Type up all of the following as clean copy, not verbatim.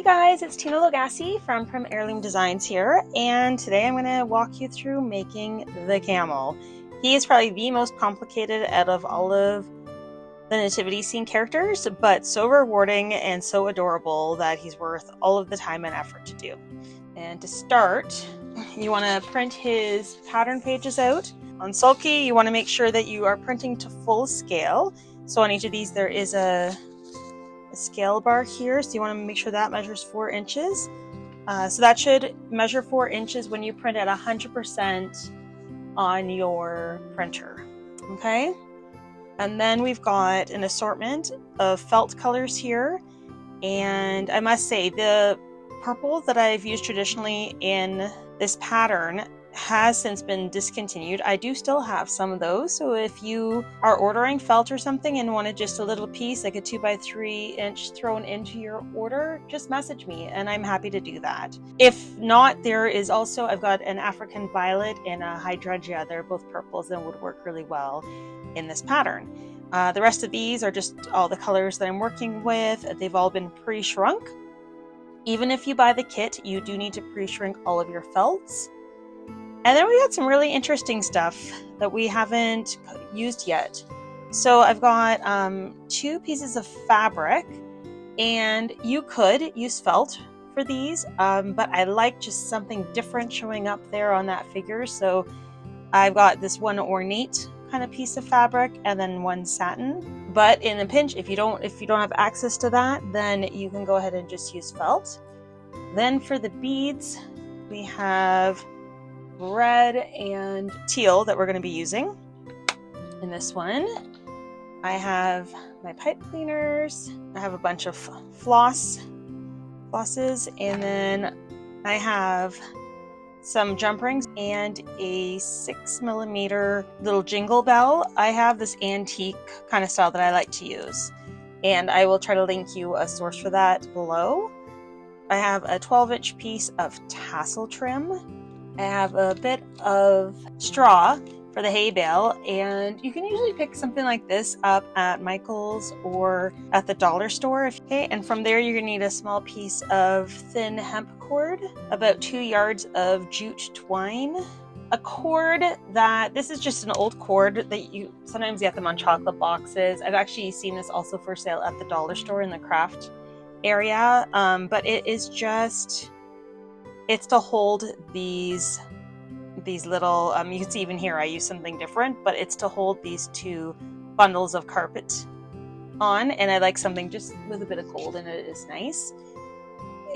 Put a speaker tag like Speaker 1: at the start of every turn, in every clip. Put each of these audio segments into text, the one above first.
Speaker 1: Hey guys, it's Tina Logassi from Heirloom Designs here, and today I'm going to walk you through making the camel. He is probably the most complicated out of all of the Nativity Scene characters, but so rewarding and so adorable that he's worth all of the time and effort to do. And to start, you want to print his pattern pages out. On Sulky, you want to make sure that you are printing to full scale. So on each of these there is a scale bar here, so you want to make sure that measures 4 inches. So that should measure 4 inches when you print at 100% on your printer. Okay, and then we've got an assortment of felt colors here, and I must say the purple that I've used traditionally in this pattern has since been discontinued. I do still have some of those, so if you are ordering felt or something and wanted just a little piece like a 2x3 inch thrown into your order, just message me and I'm happy to do that. If not, there is also, I've got an African violet and a hydrangea. They're both purples and would work really well in this pattern. The rest of these are just all the colors that I'm working with. They've all been pre-shrunk. Even if you buy the kit, you do need to pre-shrink all of your felts. And then we got some really interesting stuff that we haven't used yet. So I've got 2 pieces of fabric, and you could use felt for these, but I like just something different showing up there on that figure. So I've got this one ornate kind of piece of fabric and then one satin. But in a pinch, if you don't have access to that, then you can go ahead and just use felt. Then for the beads, we have red and teal that we're going to be using in this one. I have my pipe cleaners. I have a bunch of flosses, and then I have some jump rings and a 6mm little jingle bell. I have this antique kind of style that I like to use, and I will try to link you a source for that below. I have a 12-inch piece of tassel trim. I have a bit of straw for the hay bale, and you can usually pick something like this up at Michael's or at the dollar store. Okay, and from there you're going to need a small piece of thin hemp cord, about 2 yards of jute twine, a cord that, this is just an old cord that you sometimes get them on chocolate boxes. I've actually seen this also for sale at the dollar store in the craft area, but it is just, it's to hold these little, you can see even here I use something different, but it's to hold these 2 bundles of carpet on, and I like something just with a bit of gold in it. Is nice.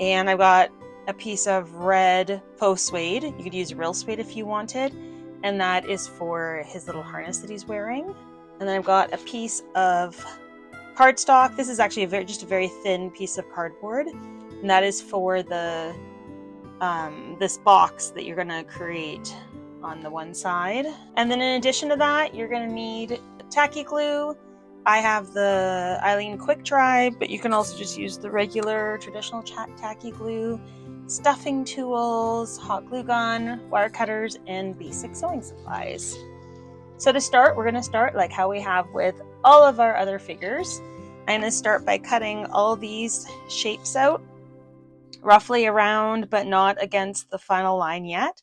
Speaker 1: And I've got a piece of red faux suede. You could use real suede if you wanted, and that is for his little harness that he's wearing. And then I've got a piece of cardstock. This is actually just a very thin piece of cardboard, and that is for the this box that you're going to create on the one side. And then in addition to that, you're going to need tacky glue. I have the Eileen Quick Dry, but you can also just use the regular traditional tacky glue, stuffing tools, hot glue gun, wire cutters, and basic sewing supplies. So to start, we're going to start like how we have with all of our other figures. I'm going to start by cutting all these shapes out, roughly around, but not against the final line yet.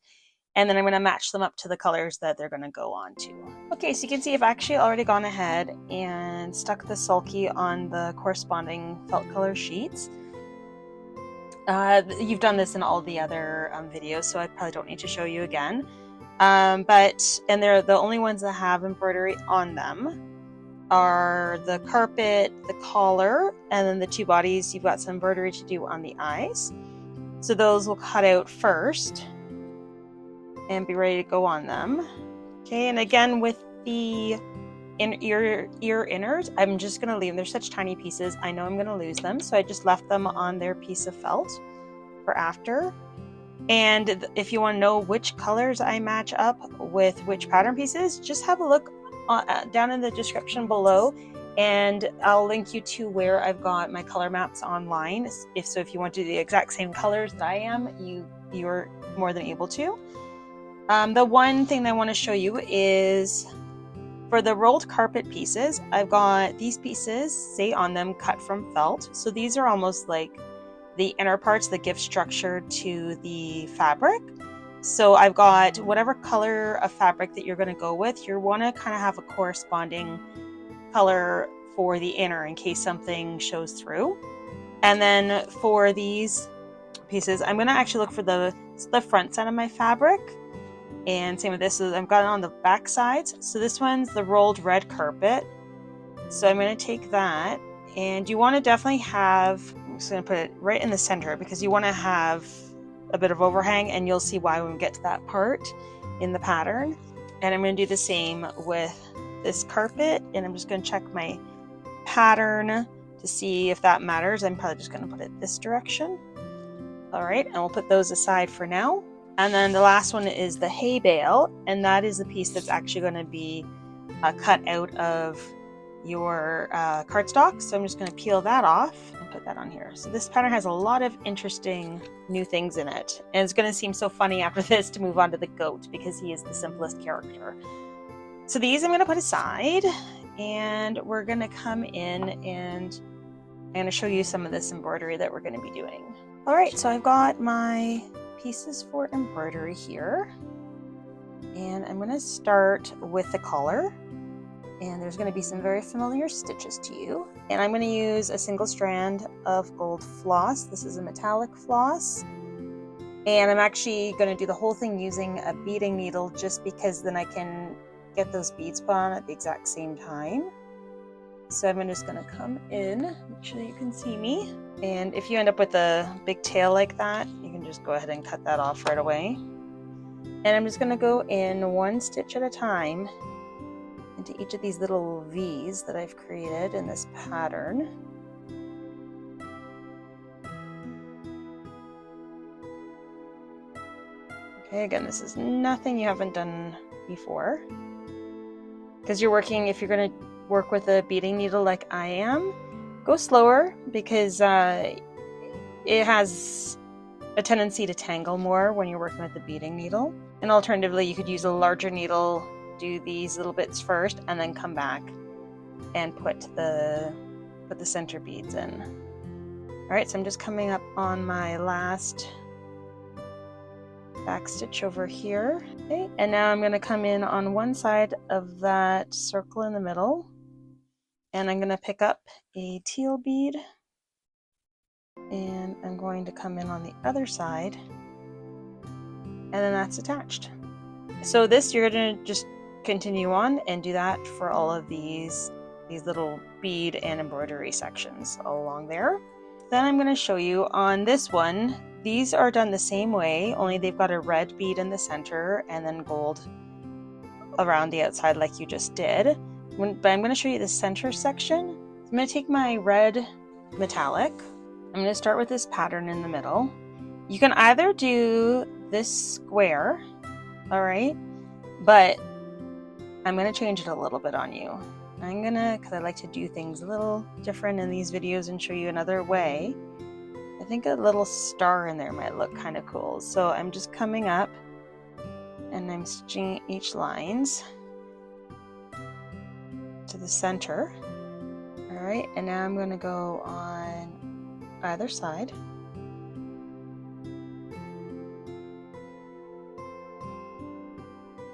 Speaker 1: And then I'm going to match them up to the colors that they're going to go on to. Okay, so you can see I've actually already gone ahead and stuck the sulky on the corresponding felt color sheets. You've done this in all the other videos, so I probably don't need to show you again. And they're the only ones that have embroidery on them are the carpet, the collar, and then the 2 bodies. You've got some embroidery to do on the eyes. So those will cut out first and be ready to go on them. Okay, and again with the ear inners, I'm just going to leave them. They're such tiny pieces. I know I'm going to lose them, so I just left them on their piece of felt for after. And if you want to know which colors I match up with which pattern pieces, just have a look down in the description below, and I'll link you to where I've got my color maps online. If you want to do the exact same colors that I am, you're more than able to. The one thing I want to show you is for the rolled carpet pieces. I've got these pieces, say on them, cut from felt. So these are almost like the inner parts that give structure to the fabric. So I've got whatever color of fabric that you're going to go with, you want to kind of have a corresponding color for the inner in case something shows through. And then for these pieces, I'm going to actually look for the front side of my fabric. And same with this, so I've got it on the back sides. So this one's the rolled red carpet. So I'm going to take that, and you want to definitely have, I'm just going to put it right in the center because you want to have a bit of overhang, and you'll see why when we get to that part in the pattern. And I'm going to do the same with this carpet, and I'm just going to check my pattern to see if that matters. I'm probably just going to put it this direction. All right, and we'll put those aside for now. And then the last one is the hay bale, and that is the piece that's actually going to be cut out of your cardstock. So I'm just going to peel that off and put that on here. So this pattern has a lot of interesting new things in it, and it's going to seem so funny after this to move on to the goat because he is the simplest character. So these I'm going to put aside, and we're going to come in and I'm going to show you some of this embroidery that we're going to be doing. All right, so I've got my pieces for embroidery here, and I'm going to start with the collar, and there's going to be some very familiar stitches to you, and I'm going to use a single strand of gold floss. This is a metallic floss, and I'm actually going to do the whole thing using a beading needle just because then I can get those beads put on at the exact same time. So I'm just going to come in, make sure you can see me. And if you end up with a big tail like that, you can just go ahead and cut that off right away. And I'm just going to go in one stitch at a time into each of these little V's that I've created in this pattern. Okay, again, this is nothing you haven't done before. Because you're working, if you're going to work with a beading needle like I am, go slower because it has a tendency to tangle more when you're working with the beading needle. And alternatively, you could use a larger needle, do these little bits first, and then come back and put the center beads in. All right, so I'm just coming up on my last back stitch over here. Okay, and now I'm going to come in on one side of that circle in the middle, and I'm going to pick up a teal bead, and I'm going to come in on the other side, and then that's attached. So this, you're going to just continue on and do that for all of these little bead and embroidery sections all along there. Then I'm going to show you on this one, these are done the same way, only they've got a red bead in the center and then gold around the outside like you just did. But I'm going to show you the center section. I'm going to take my red metallic. I'm going to start with this pattern in the middle. You can either do this square, all right, but I'm going to change it a little bit on you. I'm going to, because I like to do things a little different in these videos and show you another way. I think a little star in there might look kind of cool. So I'm just coming up and I'm stitching each lines to the center. All right, and now I'm going to go on either side.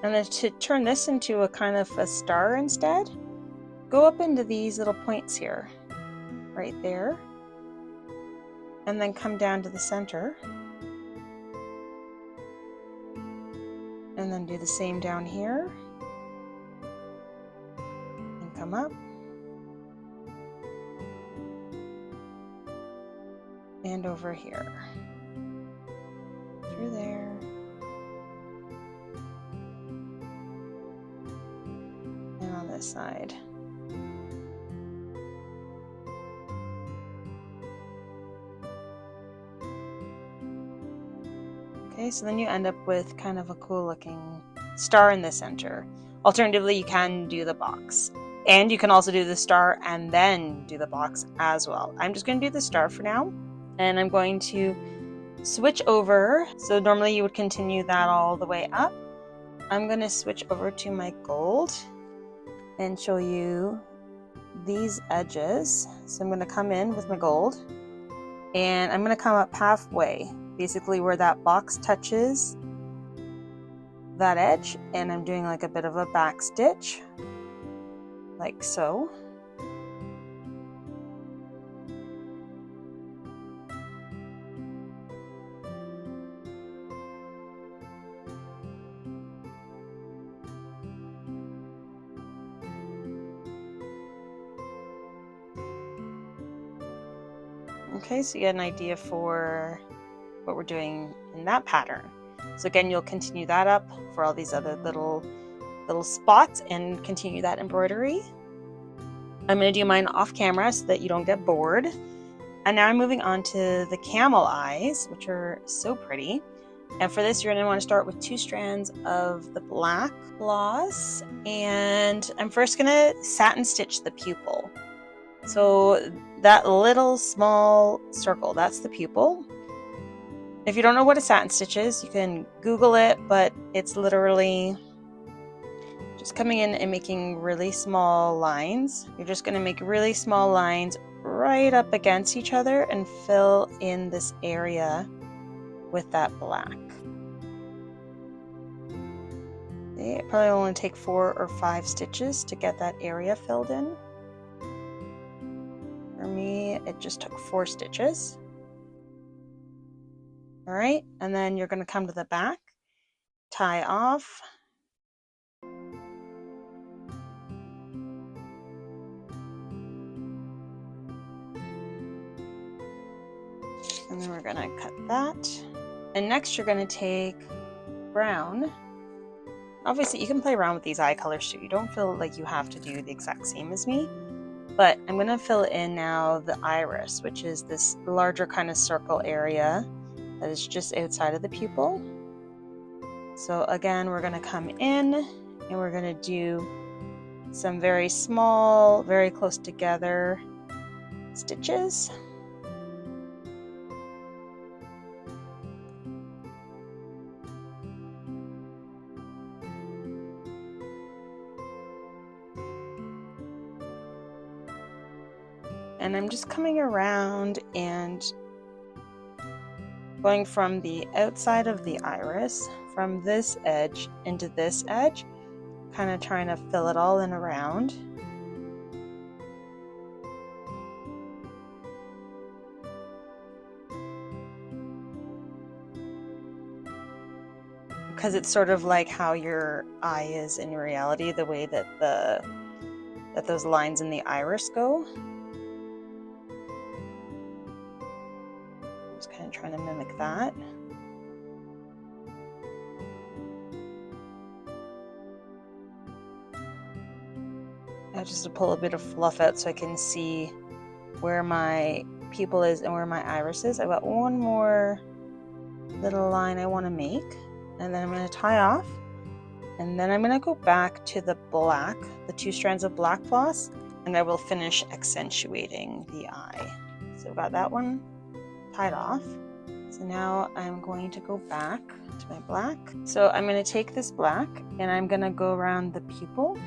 Speaker 1: And then to turn this into a kind of a star instead, go up into these little points here, right there, and then come down to the center, and then do the same down here, and come up, and over here, through there, and on this side. Okay, so then you end up with kind of a cool looking star in the center. Alternatively, you can do the box. And you can also do the star and then do the box as well. I'm just going to do the star for now. And I'm going to switch over. So normally you would continue that all the way up. I'm going to switch over to my gold and show you these edges. So I'm going to come in with my gold And I'm going to come up halfway, basically where that box touches that edge, and I'm doing like a bit of a back stitch, like so. Okay, so you get an idea for what we're doing in that pattern. So again, you'll continue that up for all these other little spots and continue that embroidery. I'm going to do mine off camera so that you don't get bored. And now I'm moving on to the camel eyes, which are so pretty. And for this, you're going to want to start with 2 strands of the black floss. And I'm first going to satin stitch the pupil. So that little small circle, that's the pupil. If you don't know what a satin stitch is, you can Google it, but it's literally just coming in and making really small lines. You're just going to make really small lines right up against each other and fill in this area with that black. It probably only take 4 or 5 stitches to get that area filled in. For me, it just took 4 stitches. All right, and then you're going to come to the back, tie off, and then we're going to cut that. And next you're going to take brown. Obviously you can play around with these eye colors too. You don't feel like you have to do the exact same as me, but I'm going to fill in now the iris, which is this larger kind of circle area that is just outside of the pupil. So again, we're going to come in and we're going to do some very small, very close together stitches. And I'm just coming around and going from the outside of the iris, from this edge into this edge, kind of trying to fill it all in around. Because it's sort of like how your eye is in reality, the way that those lines in the iris go. Just kind of trying to mimic that. Now just to pull a bit of fluff out so I can see where my pupil is and where my iris is. I've got one more little line I want to make, and then I'm going to tie off, and then I'm going to go back to the black, the 2 strands of black floss, and I will finish accentuating the eye. So I've got that one tied off. So now I'm going to go back to my black. So I'm going to take this black and I'm going to go around the pupil.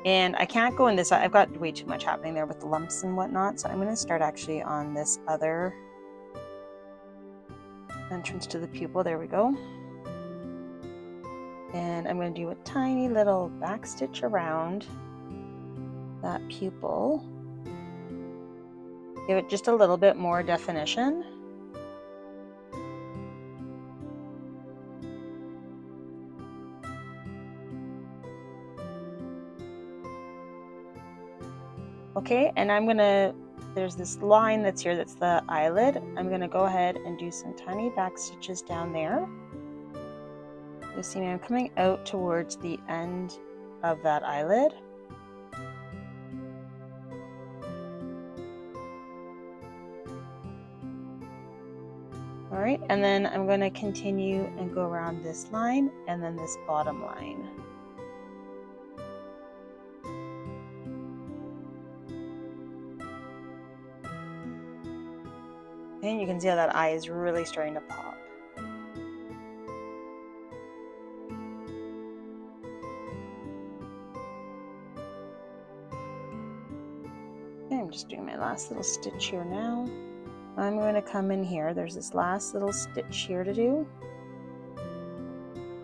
Speaker 1: And I can't go in this, I've got way too much happening there with the lumps and whatnot. So I'm going to start actually on this other entrance to the pupil. There we go. And I'm going to do a tiny little back stitch around that pupil. Give it just a little bit more definition. Okay, and I'm gonna, there's this line that's here, that's the eyelid. I'm gonna go ahead and do some tiny back stitches down there. You'll see me, I'm coming out towards the end of that eyelid. All right, and then I'm going to continue and go around this line and then this bottom line. And you can see how that eye is really starting to pop. just doing my last little stitch here now. I'm going to come in here. There's this last little stitch here to do.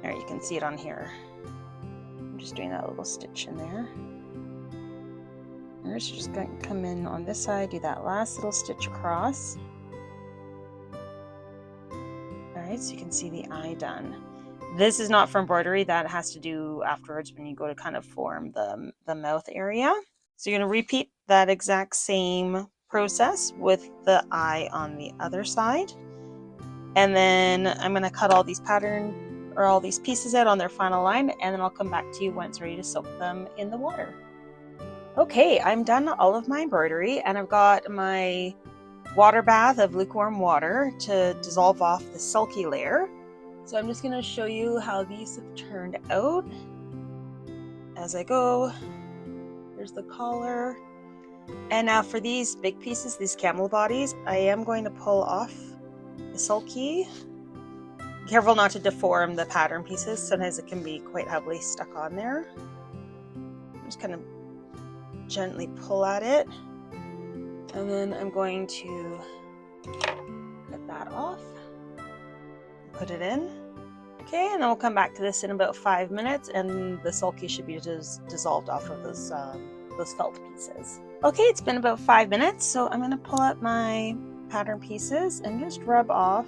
Speaker 1: There, you can see it on here. I'm just doing that little stitch in there. We're just going to come in on this side, do that last little stitch across. Alright, so you can see the eye done. This is not for embroidery, that has to do afterwards when you go to kind of form the mouth area. So you're going to repeat that exact same process with the eye on the other side. And then I'm going to cut all these all these pieces out on their final line, and then I'll come back to you when it's ready to soak them in the water. Okay, I'm done all of my embroidery, and I've got my water bath of lukewarm water to dissolve off the sulky layer. So I'm just going to show you how these have turned out as I go. Here's the collar. And now for these big pieces, these camel bodies, I am going to pull off the sulky. Careful not to deform the pattern pieces. Sometimes it can be quite heavily stuck on there. Just kind of gently pull at it. And then I'm going to cut that off. Put it in. Okay, and then we'll come back to this in about 5 minutes, and the sulky should be dissolved off of those felt pieces. Okay, it's been about 5 minutes, so I'm going to pull out my pattern pieces and just rub off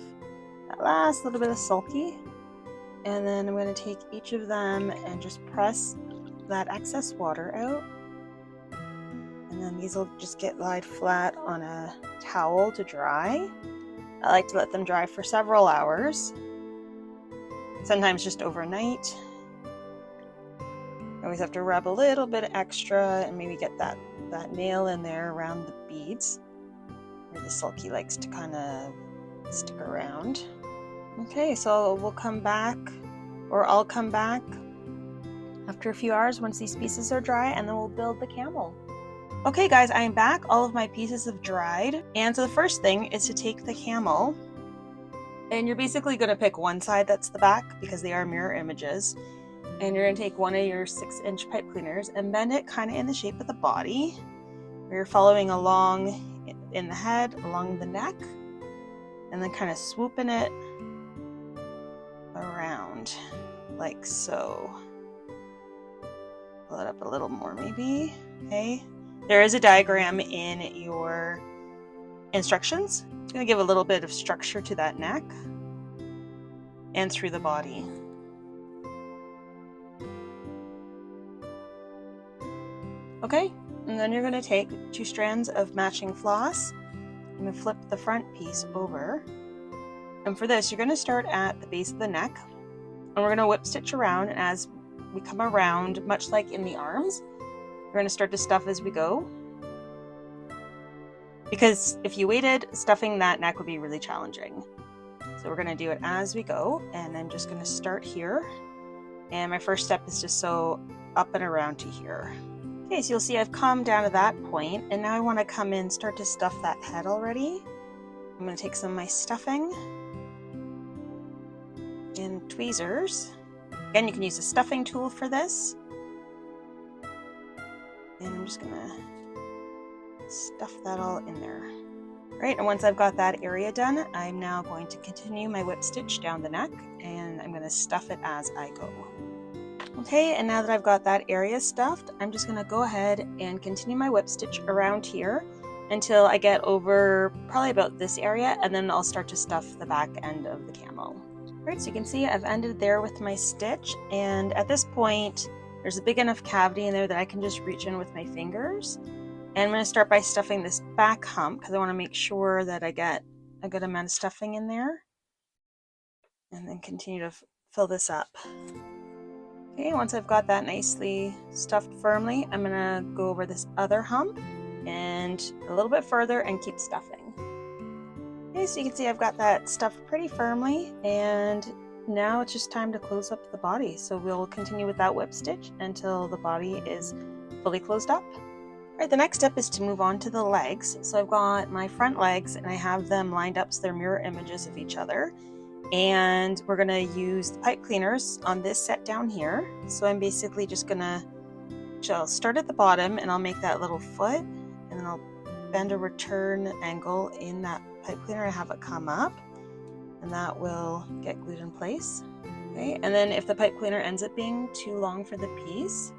Speaker 1: that last little bit of sulky. And then I'm going to take each of them and just press that excess water out. And then these will just lied flat on a towel to dry. I like to let them dry for several hours, sometimes just overnight. I always have to rub a little bit extra and maybe get that nail in there around the beads where the sulky likes to kind of stick around. Okay, so we'll come back, or I'll come back after a few hours once these pieces are dry, and then we'll build the camel. Okay guys, I am back. All of my pieces have dried. And so the first thing is to take the camel, and you're basically going to pick one side that's the back because they are mirror images. And you're going to take one of your 6-inch pipe cleaners and bend it kind of in the shape of the body. You're following along in the head, along the neck, and then kind of swooping it around like so. Pull it up a little more maybe. Okay. There is a diagram in your instructions. It's going to give a little bit of structure to that neck and through the body. Okay, and then you're going to take 2 strands of matching floss and flip the front piece over. And for this, you're going to start at the base of the neck, and we're going to whip stitch around. And as we come around, much like in the arms, we're going to start to stuff as we go. Because if you waited, stuffing that neck would be really challenging. So we're going to do it as we go, and I'm just going to start here. And my first step is to sew up and around to here. Okay, so you'll see I've come down to that point, and now I want to come in, start to stuff that head already. I'm going to take some of my stuffing and tweezers. Again, you can use a stuffing tool for this. And I'm just going to stuff that all in there. Right, and once I've got that area done, I'm now going to continue my whip stitch down the neck, and I'm going to stuff it as I go. Okay, and now that I've got that area stuffed, I'm just going to go ahead and continue my whip stitch around here until I get over probably about this area, and then I'll start to stuff the back end of the camel. Right, so you can see I've ended there with my stitch, and at this point there's a big enough cavity in there that I can just reach in with my fingers. And I'm going to start by stuffing this back hump because I want to make sure that I get a good amount of stuffing in there. And then continue to fill this up. Okay, once I've got that nicely stuffed firmly, I'm going to go over this other hump and a little bit further and keep stuffing. Okay, so you can see I've got that stuffed pretty firmly, and now it's just time to close up the body. So we'll continue with that whip stitch until the body is fully closed up. Alright, the next step is to move on to the legs. So I've got my front legs and I have them lined up so they're mirror images of each other. And we're going to use the pipe cleaners on this set down here. So I'm basically just going to, I'll start at the bottom and I'll make that little foot, and then I'll bend a return angle in that pipe cleaner and have it come up, and that will get glued in place. Okay, and then if the pipe cleaner ends up being too long for the piece,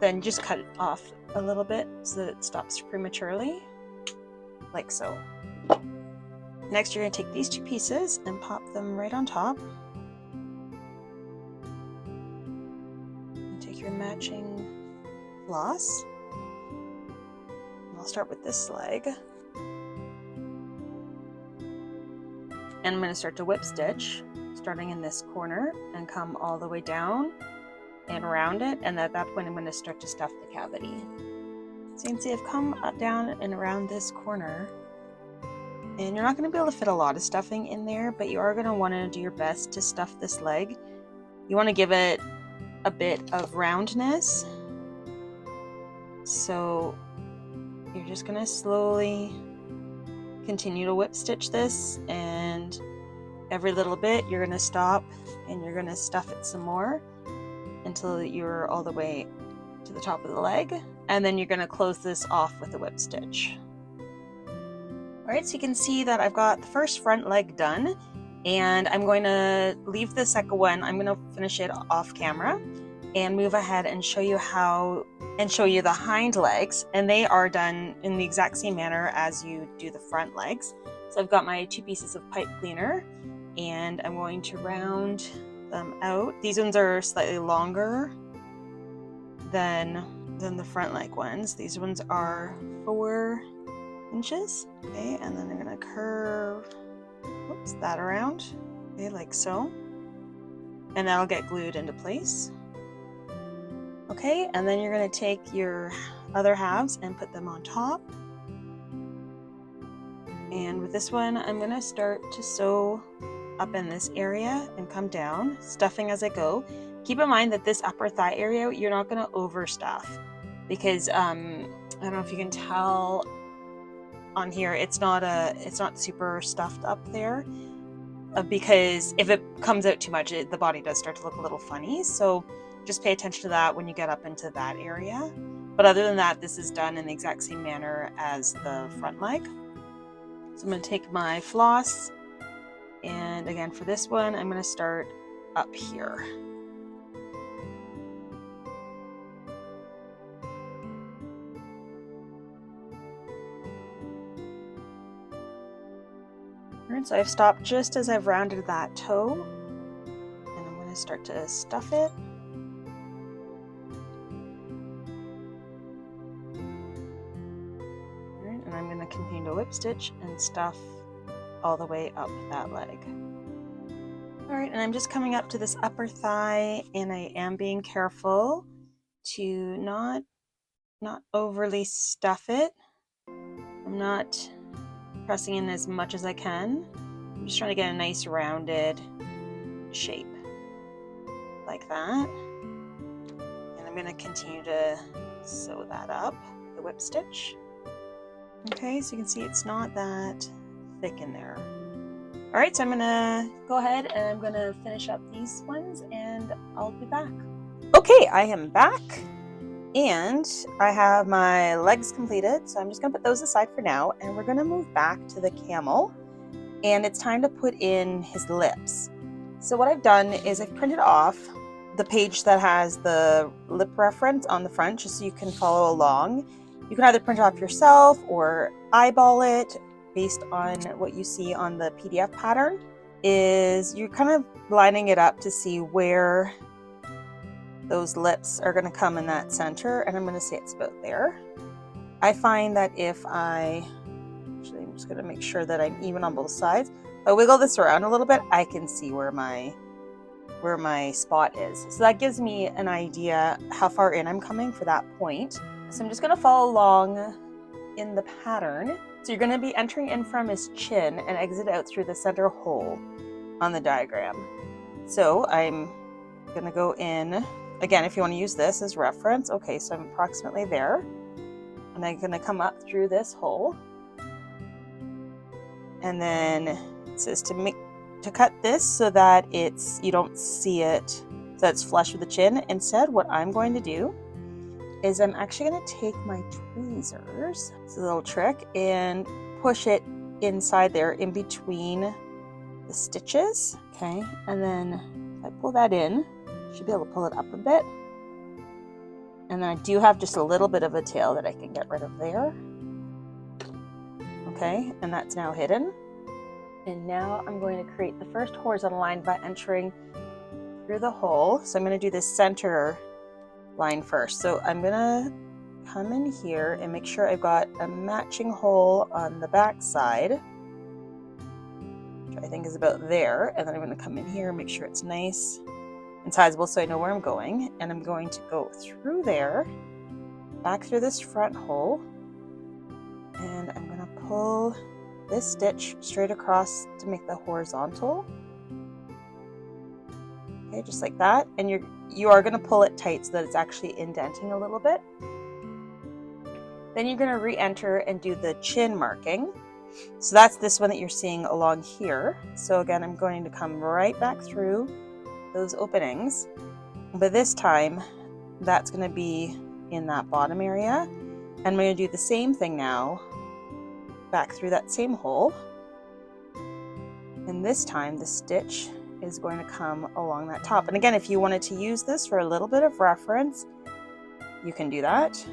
Speaker 1: then just cut it off a little bit so that it stops prematurely, like so. Next, you're going to take these two pieces and pop them right on top. And take your matching floss. And I'll start with this leg. And I'm going to start to whip stitch, starting in this corner and come all the way down and around it. And at that point, I'm going to start to stuff the cavity. So you can see I've come down and around this corner. And you're not going to be able to fit a lot of stuffing in there, but you are going to want to do your best to stuff this leg. You want to give it a bit of roundness. So you're just going to slowly continue to whip stitch this, and every little bit you're going to stop and you're going to stuff it some more until you're all the way to the top of the leg. And then you're going to close this off with a whip stitch. Alright, so you can see that I've got the first front leg done, and I'm going to leave the second one. I'm going to finish it off camera and move ahead and show you the hind legs, and they are done in the exact same manner as you do the front legs. So I've got my two pieces of pipe cleaner, and I'm going to round them out. These ones are slightly longer than the front leg ones. These ones are 4 inches. Okay, and then I'm going to curve that around, okay, like so, and that'll get glued into place. Okay, and then you're going to take your other halves and put them on top. And with this one, I'm going to start to sew up in this area and come down, stuffing as I go. Keep in mind that this upper thigh area, you're not going to overstuff, because I don't know if you can tell on here, it's not super stuffed up there, because if it comes out too much, the body does start to look a little funny. So just pay attention to that when you get up into that area. But other than that, this is done in the exact same manner as the front leg. So I'm going to take my floss, and again for this one, I'm going to start up here. So I've stopped just as I've rounded that toe, and I'm going to start to stuff it. Alright, and I'm going to continue to whip stitch and stuff all the way up that leg. Alright, and I'm just coming up to this upper thigh, and I am being careful to not overly stuff it. I'm not pressing in as much as I can. I'm just trying to get a nice rounded shape like that, and I'm going to continue to sew that up with the whip stitch. Okay, so you can see it's not that thick in there. Alright, so I'm going to go ahead and I'm going to finish up these ones, and I'll be back. Okay, I am back. And I have my legs completed, so I'm just going to put those aside for now, and we're going to move back to the camel, and it's time to put in his lips. So what I've done is I've printed off the page that has the lip reference on the front, just so you can follow along. You can either print it off yourself or eyeball it based on what you see on the PDF pattern. Is you're kind of lining it up to see where those lips are going to come in that center, and I'm going to say it's about there. I find that if I'm just going to make sure that I'm even on both sides. If I wiggle this around a little bit, I can see where my spot is. So that gives me an idea how far in I'm coming for that point. So I'm just going to follow along in the pattern. So you're going to be entering in from his chin and exit out through the center hole on the diagram. So I'm going to go in. Again, if you want to use this as reference, okay, so I'm approximately there. And I'm going to come up through this hole. And then it says to cut this so that you don't see it, so it's flush with the chin. Instead, what I'm going to do is I'm actually going to take my tweezers, it's a little trick, and push it inside there in between the stitches. Okay, and then if I pull that in, I should be able to pull it up a bit. And then I do have just a little bit of a tail that I can get rid of there. Okay, and that's now hidden. And now I'm going to create the first horizontal line by entering through the hole. So I'm going to do this center line first. So I'm going to come in here and make sure I've got a matching hole on the back side, which I think is about there. And then I'm going to come in here and make sure it's nice and sizable so I know where I'm going. And I'm going to go through there, back through this front hole, and I'm going to pull this stitch straight across to make the horizontal. Okay, just like that. And you are going to pull it tight so that it's actually indenting a little bit. Then you're going to re-enter and do the chin marking. So that's this one that you're seeing along here. So again, I'm going to come right back through those openings, but this time that's going to be in that bottom area. And I'm going to do the same thing now, back through that same hole. And this time the stitch is going to come along that top. And again, if you wanted to use this for a little bit of reference, you can do that.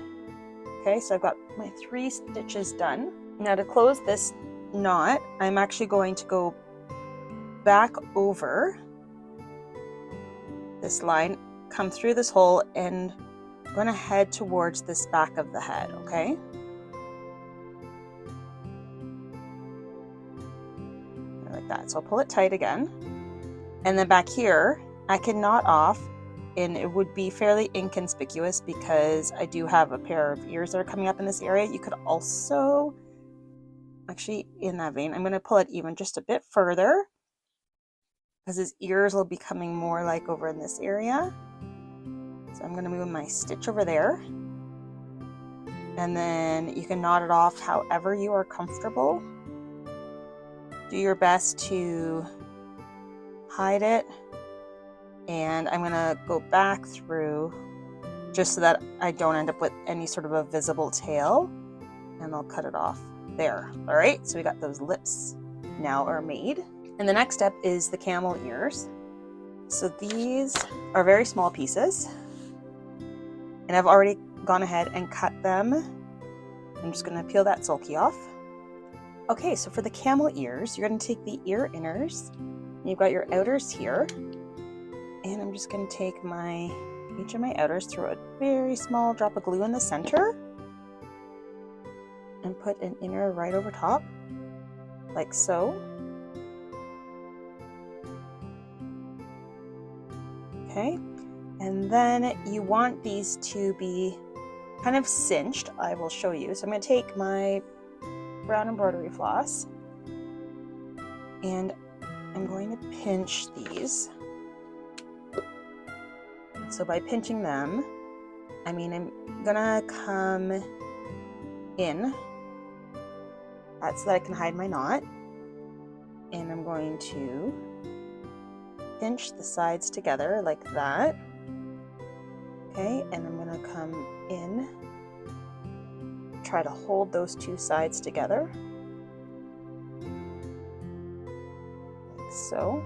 Speaker 1: Okay, so I've got my 3 stitches done. Now to close this knot, I'm actually going to go back over this line, come through this hole, and I'm going to head towards this back of the head, okay? Like that. So I'll pull it tight again. And then back here, I can knot off, and it would be fairly inconspicuous because I do have a pair of ears that are coming up in this area. You could also, actually in that vein, I'm going to pull it even just a bit further because his ears will be coming more like over in this area. So I'm going to move my stitch over there. And then you can knot it off however you are comfortable. Do your best to hide it. And I'm going to go back through just so that I don't end up with any sort of a visible tail. And I'll cut it off there. All right, so we got those lips now are made. And the next step is the camel ears. So these are very small pieces. And I've already gone ahead and cut them. I'm just going to peel that sulky off. Okay, so for the camel ears, you're going to take the ear inners. And you've got your outers here. And I'm just going to take each of my outers, throw a very small drop of glue in the center, and put an inner right over top, like so. Okay, and then you want these to be kind of cinched. I will show you. So I'm going to take my brown embroidery floss, and I'm going to pinch these. So by pinching them, I mean I'm gonna come in, that's so that I can hide my knot, and I'm going to pinch the sides together like that. Okay, and I'm gonna come in, try to hold those 2 sides together, like so.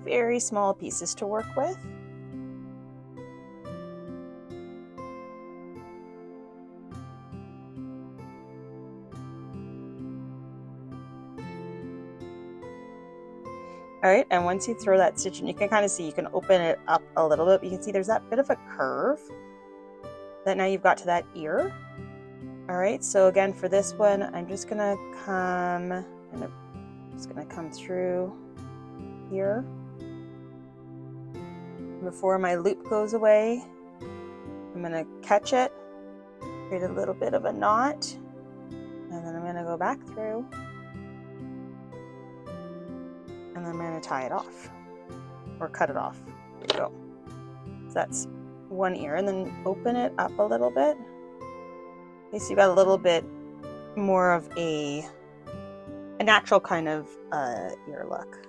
Speaker 1: Very small pieces to work with. All right, and once you throw that stitch in, you can kind of see, you can open it up a little bit. You can see there's that bit of a curve that now you've got to that ear. All right, so again, for this one, I'm just gonna come through here. Before my loop goes away, I'm going to catch it, create a little bit of a knot, and then I'm going to go back through, and then I'm going to tie it off, or cut it off. There you go. So that's one ear, and then open it up a little bit. Okay, so you got a little bit more of a natural kind of ear look.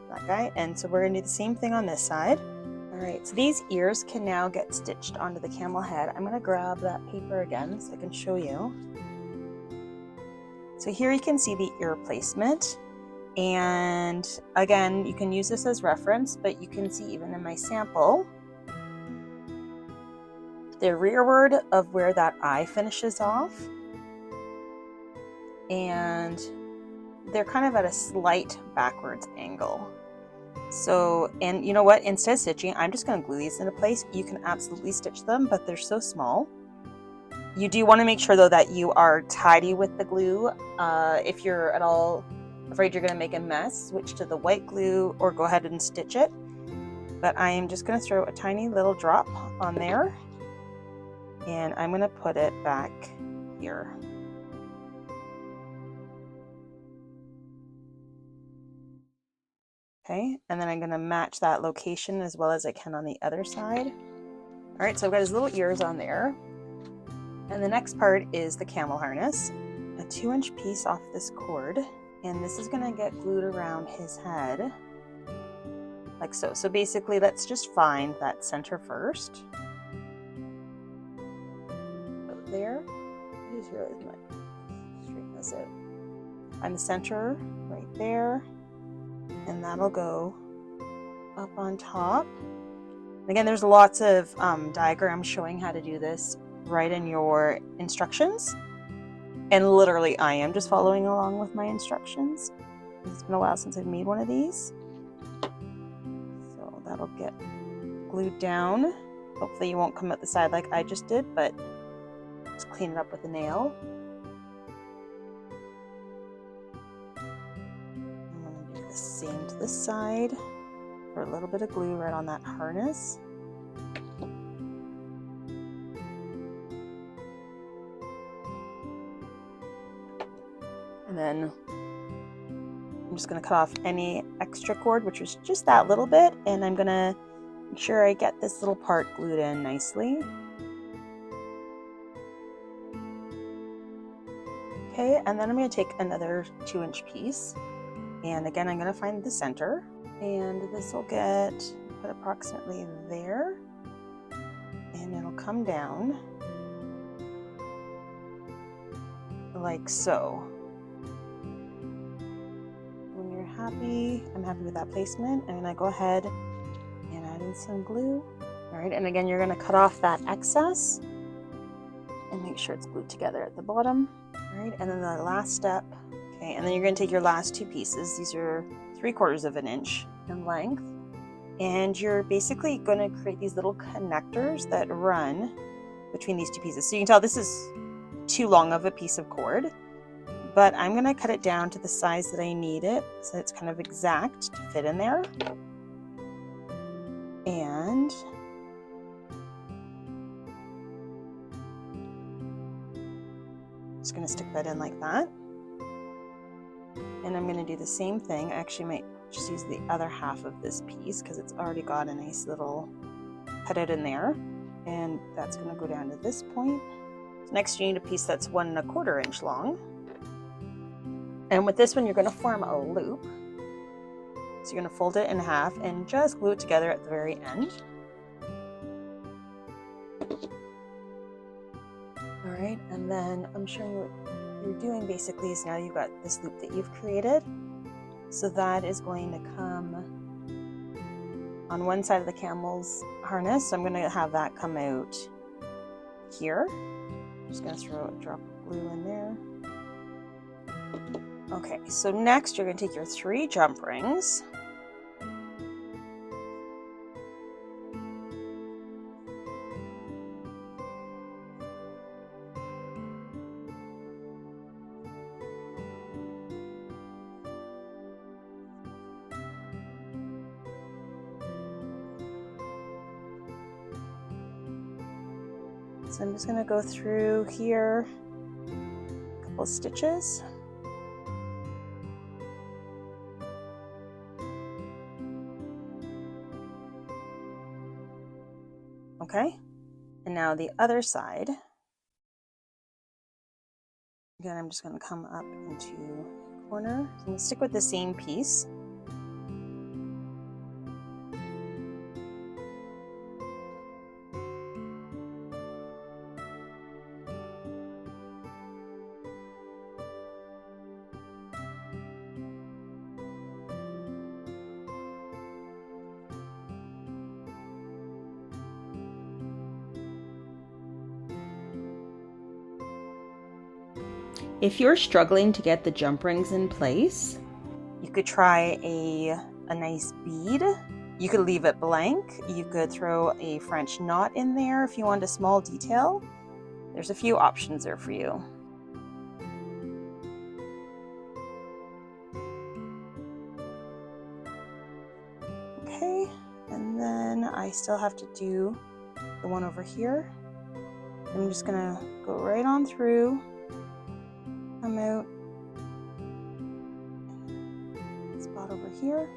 Speaker 1: that guy. And so we're gonna do the same thing on this side. All right, so these ears can now get stitched onto the camel head. I'm gonna grab that paper again so I can show you. So here you can see the ear placement. And again, you can use this as reference, but you can see even in my sample, the rearward of where that eye finishes off. And they're kind of at a slight backwards angle. So, and you know what, instead of stitching, I'm just going to glue these into place. You can absolutely stitch them, but they're so small. You do want to make sure though that you are tidy with the glue. If you're at all afraid you're going to make a mess, switch to the white glue or go ahead and stitch it. But I am just going to throw a tiny little drop on there, and I'm going to put it back here. Okay, and then I'm going to match that location as well as I can on the other side. All right, so I've got his little ears on there. And the next part is the camel harness. A 2-inch piece off this cord, and this is going to get glued around his head, like so. So basically, let's just find that center first. So there. I just realized my straighten this out. Find the center right there. And that'll go up on top. Again, there's lots of diagrams showing how to do this right in your instructions. And literally, I am just following along with my instructions. It's been a while since I've made one of these. So that'll get glued down. Hopefully you won't come out the side like I just did, but just clean it up with a nail. Same to this side, for a little bit of glue right on that harness. And then I'm just going to cut off any extra cord, which was just that little bit, and I'm going to make sure I get this little part glued in nicely. Okay, and then I'm going to take another 2-inch piece. And again, I'm going to find the center, and this will get put approximately there, and it'll come down like so. When you're happy, I'm happy with that placement, I'm going to go ahead and add in some glue. All right, and again, you're going to cut off that excess and make sure it's glued together at the bottom. All right, and then the last step. Okay, and then you're going to take your last 2 pieces. These are 3/4 of an inch in length. And you're basically going to create these little connectors that run between these 2 pieces. So you can tell this is too long of a piece of cord, but I'm going to cut it down to the size that I need it, so it's kind of exact to fit in there. And I'm just going to stick that in like that. And I'm going to do the same thing. I actually might just use the other half of this piece because it's already got a nice little cutout in there. And that's going to go down to this point. So next you need a piece that's 1 1/4 inch long. And with this one, you're going to form a loop. So you're going to fold it in half and just glue it together at the very end. All right, and then I'm showing you what you're doing basically is now you've got this loop that you've created. So that is going to come on one side of the camel's harness. So I'm going to have that come out here. I'm just going to throw a drop of glue in there. Okay, so next you're going to take your 3 jump rings. So I'm just going to go through here, a couple of stitches. Okay, and now the other side. Again, I'm just going to come up into the corner. So I'm going to stick with the same piece. If you're struggling to get the jump rings in place, you could try a nice bead. You could leave it blank. You could throw a French knot in there if you want a small detail. There's a few options there for you. Okay, and then I still have to do the one over here. I'm just gonna go right on through, come out, spot over here.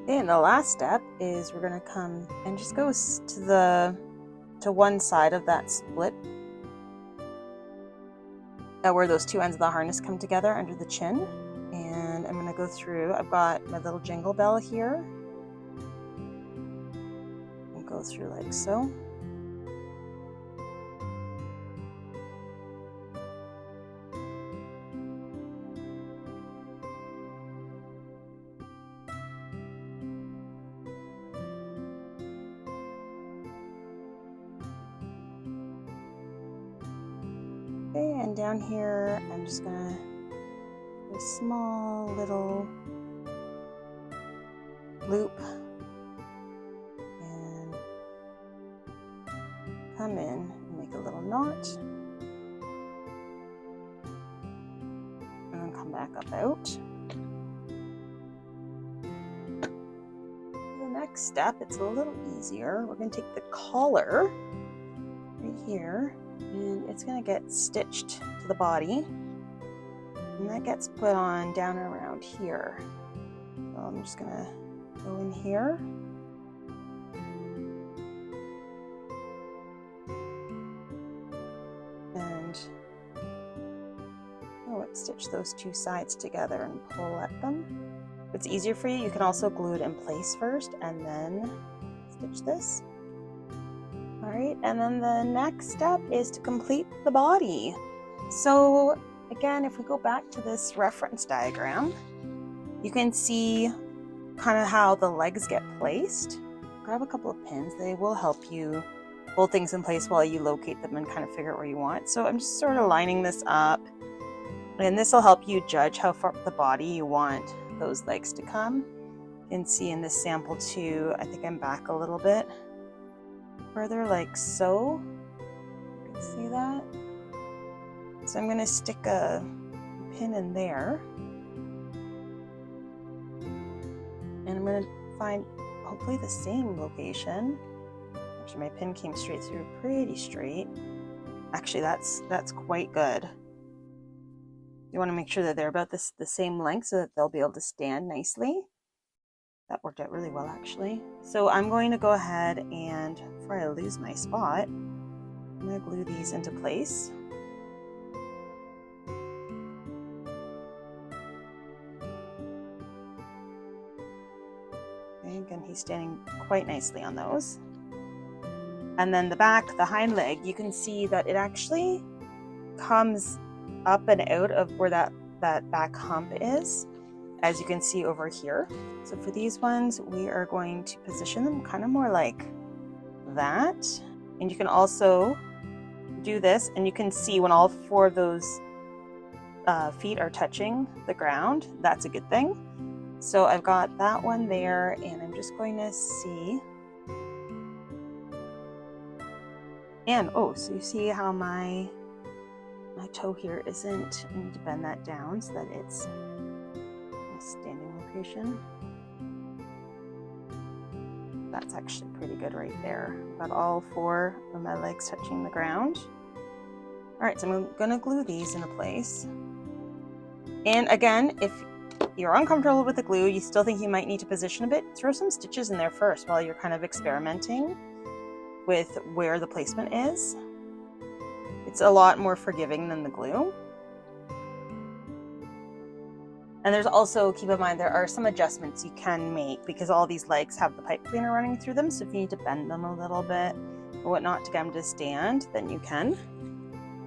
Speaker 1: Okay, and the last step is we're gonna come and just go to one side of that split where those two ends of the harness come together under the chin. And I'm gonna go through, I've got my little jingle bell here, and go through like so. Okay, and down here, I'm just gonna do a small little loop and come in and make a little knot, and then come back up out. The next step, it's a little easier. We're gonna take the collar right here, and it's going to get stitched to the body, and that gets put on down around here. So I'm just going to go in here and stitch those two sides together and pull at them. If it's easier for you, you can also glue it in place first and then stitch this. Alright, and then the next step is to complete the body. So again, if we go back to this reference diagram, you can see kind of how the legs get placed. Grab a couple of pins, they will help you hold things in place while you locate them and kind of figure out where you want. So I'm just sort of lining this up, and this will help you judge how far up the body you want those legs to come. You can see in this sample too, I think I'm back a little bit further, like so. You can see that? So I'm going to stick a pin in there, and I'm going to find hopefully the same location. Actually, my pin came straight through, pretty straight. Actually, that's quite good. You want to make sure that they're about the same length so that they'll be able to stand nicely. That worked out really well, actually. So I'm going to go ahead and, before I lose my spot, I'm going to glue these into place. Okay, again, he's standing quite nicely on those. And then the back, the hind leg, you can see that it actually comes up and out of where that back hump is, as you can see over here. So for these ones, we are going to position them kind of more like that. And you can also do this, and you can see when all four of those feet are touching the ground, that's a good thing. So I've got that one there, and I'm just going to see. And oh, so you see how my toe here isn't, I need to bend that down so that it's in a standing location. That's actually pretty good right there. Got all four of my legs touching the ground. All right, so I'm gonna glue these into place. And again, if you're uncomfortable with the glue, you still think you might need to position a bit, throw some stitches in there first while you're kind of experimenting with where the placement is. It's a lot more forgiving than the glue. And there's also, keep in mind, there are some adjustments you can make because all these legs have the pipe cleaner running through them. So if you need to bend them a little bit or whatnot to get them to stand, then you can.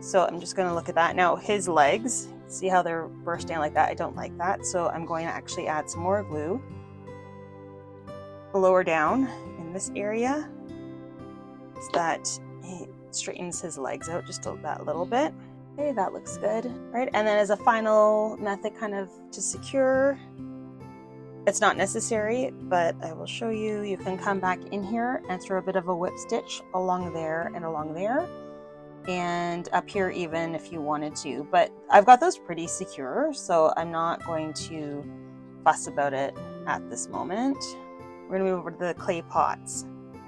Speaker 1: So I'm just going to look at that. Now his legs, see how they're bursting like that? I don't like that. So I'm going to actually add some more glue lower down in this area so that it straightens his legs out just that little bit. Okay, that looks good. Right, and then as a final method kind of to secure, it's not necessary, but I will show you. You can come back in here and throw a bit of a whip stitch along there and along there, and up here even if you wanted to. But I've got those pretty secure, so I'm not going to fuss about it at this moment. We're gonna move over to the clay pots.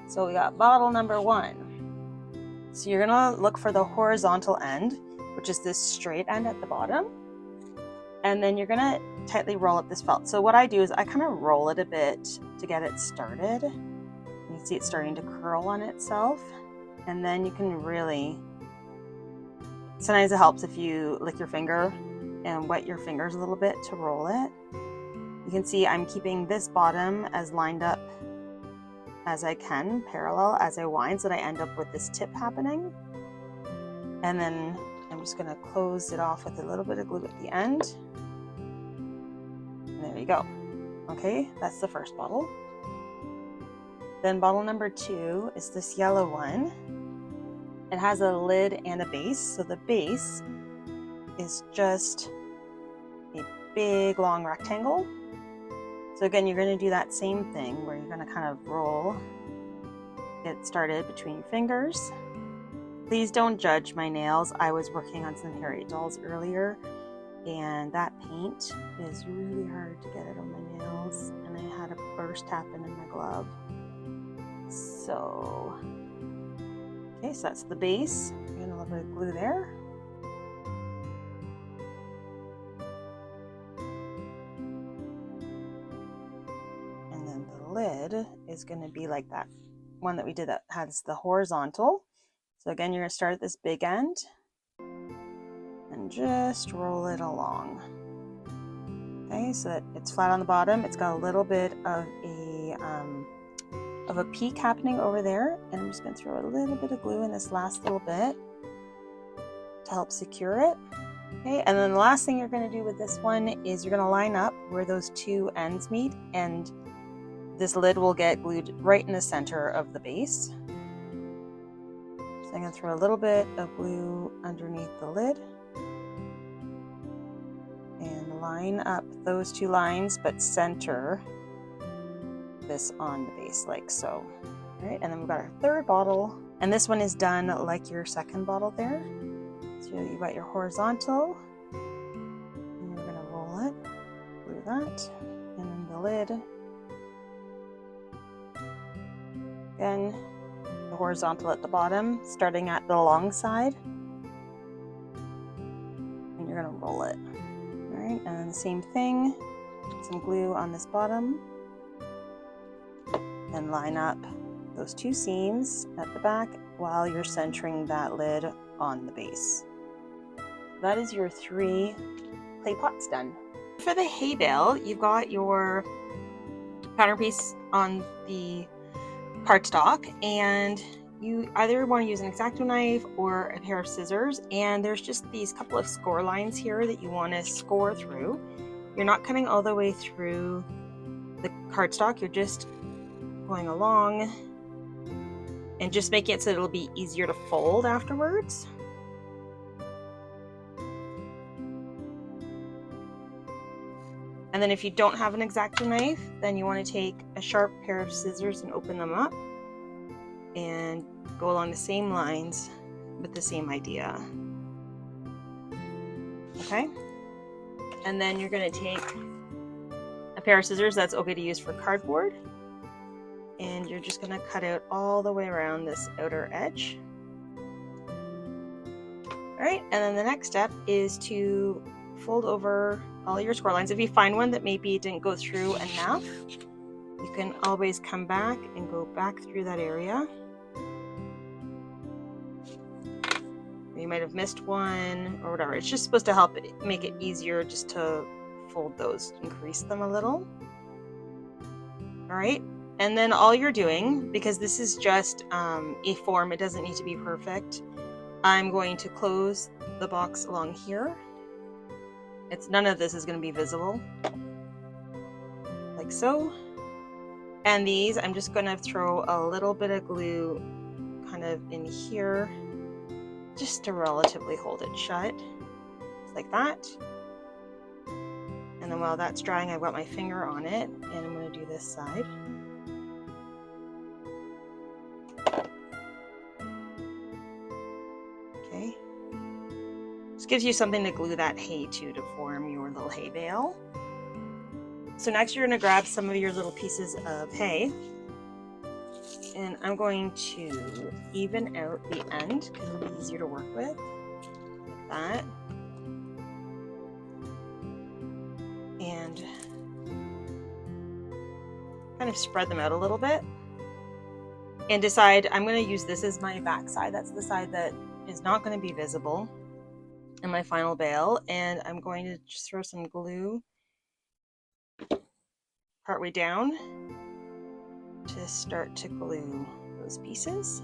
Speaker 1: So we got bottle number 1. So you're gonna look for the horizontal end, which is this straight end at the bottom. And then you're gonna tightly roll up this felt. So what I do is I kind of roll it a bit to get it started. You see it's starting to curl on itself. And then you can really, sometimes it helps if you lick your finger and wet your fingers a little bit to roll it. You can see I'm keeping this bottom as lined up as I can, parallel as I wind, so that I end up with this tip happening. And then I'm just gonna close it off with a little bit of glue at the end. And there you go. Okay, that's the first bottle. Then bottle number 2 is this yellow one. It has a lid and a base. So the base is just a big long rectangle. So again, you're going to do that same thing where you're going to kind of roll it started between your fingers. Please don't judge my nails. I was working on some Harriet dolls earlier, and that paint is really hard to get out of my nails, and I had a burst happen in my glove. So, okay, so that's the base. I'm going to a little bit of glue there. And then the lid is going to be like that one that we did that has the horizontal. So again, you're going to start at this big end and just roll it along. Okay, so that it's flat on the bottom. It's got a little bit of a peak happening over there, and I'm just going to throw a little bit of glue in this last little bit to help secure it. Okay, and then the last thing you're going to do with this one is you're going to line up where those two ends meet, and this lid will get glued right in the center of the base. So I'm going to throw a little bit of glue underneath the lid and line up those two lines, but center this on the base like so. All right, and then we've got our third bottle, and this one is done like your second bottle there. So you've got your horizontal, and you're going to roll it, glue that, and then the lid. Again, the horizontal at the bottom, starting at the long side, and you're going to roll it. All right, and then the same thing, some glue on this bottom, and line up those two seams at the back while you're centering that lid on the base. That is your 3 clay pots done. For the hay bale, you've got your pattern piece on the cardstock, and you either want to use an X-Acto knife or a pair of scissors, and there's just these couple of score lines here that you want to score through. You're not cutting all the way through the cardstock, you're just going along and just making it so it'll be easier to fold afterwards. And then if you don't have an X-Acto knife, then you want to take a sharp pair of scissors and open them up and go along the same lines with the same idea. Okay? And then you're going to take a pair of scissors that's okay to use for cardboard, and you're just going to cut out all the way around this outer edge. Alright, and then the next step is to fold over all your score lines. If you find one that maybe didn't go through enough, you can always come back and go back through that area. You might have missed one or whatever. It's just supposed to help make it easier just to fold those, increase them a little. Alright, and then all you're doing, because this is just a form, it doesn't need to be perfect, I'm going to close the box along here. None of this is going to be visible, like so. And these, I'm just going to throw a little bit of glue kind of in here, just to relatively hold it shut, just like that. And then while that's drying, I've got my finger on it, and I'm going to do this side. Okay. This gives you something to glue that hay to form your little hay bale. So next you're going to grab some of your little pieces of hay, and I'm going to even out the end because it'll be easier to work with, like that. And kind of spread them out a little bit. And decide I'm going to use this as my back side. That's the side that is not going to be visible in my final bale. And I'm going to just throw some glue partway down to start to glue those pieces.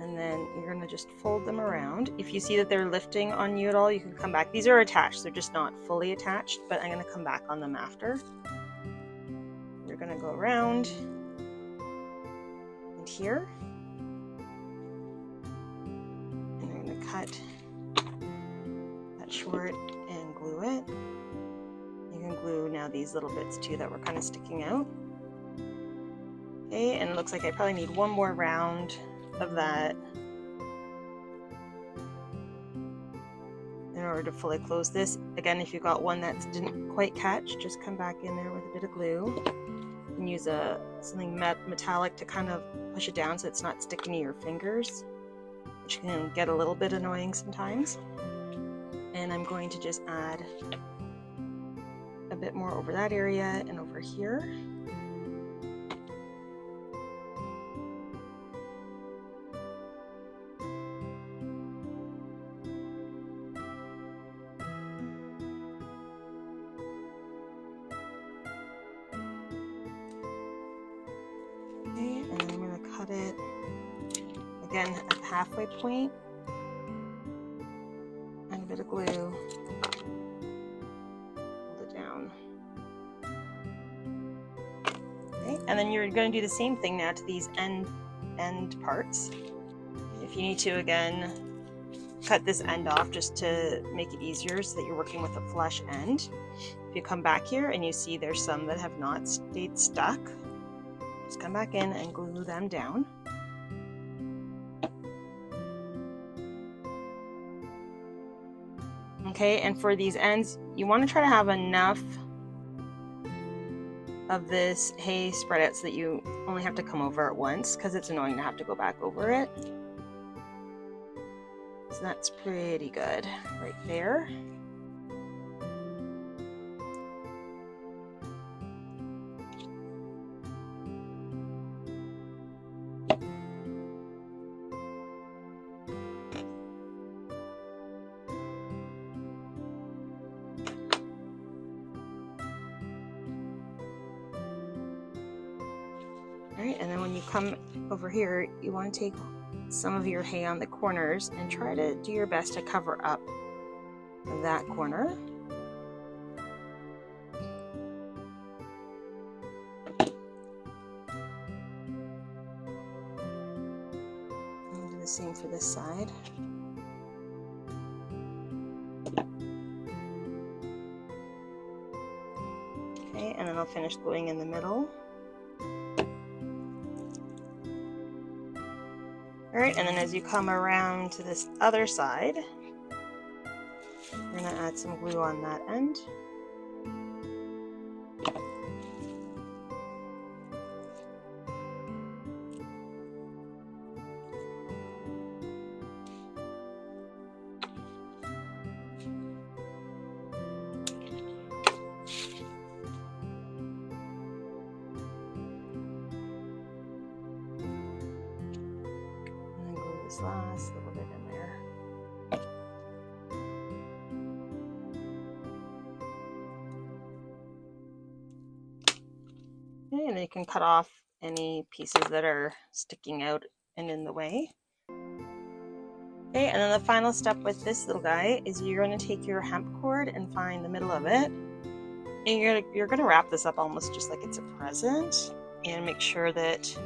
Speaker 1: And then you're going to just fold them around. If you see that they're lifting on you at all, you can come back. These are attached, they're just not fully attached, but I'm going to come back on them after. You're going to go around and here. And I'm going to cut that short and glue it. You can glue now these little bits too that were kind of sticking out. Okay, and it looks like I probably need one more round of that in order to fully close this. Again, if you got one that didn't quite catch, just come back in there with a bit of glue and use something metallic to kind of push it down so it's not sticking to your fingers, which can get a little bit annoying sometimes. And I'm going to just add a bit more over that area and over here. Okay, and then I'm going to cut it again at the halfway point. And a bit of glue. Hold it down. Okay, and then you're going to do the same thing now to these end parts. If you need to, again, cut this end off just to make it easier so that you're working with a flush end. If you come back here and you see there's some that have not stayed stuck, just come back in and glue them down. Okay, and for these ends, you want to try to have enough of this hay spread out so that you only have to come over it once, because it's annoying to have to go back over it. So that's pretty good right there. Alright, and then when you come over here, you want to take some of your hay on the corners and try to do your best to cover up that corner. And do the same for this side. Okay, and then I'll finish gluing in the middle. Alright, and then as you come around to this other side, you're going to add some glue on that end. This last little bit in there. Okay, and then you can cut off any pieces that are sticking out and in the way. Okay, and then the final step with this little guy is you're going to take your hemp cord and find the middle of it. And you're going to wrap this up almost just like it's a present, and make sure that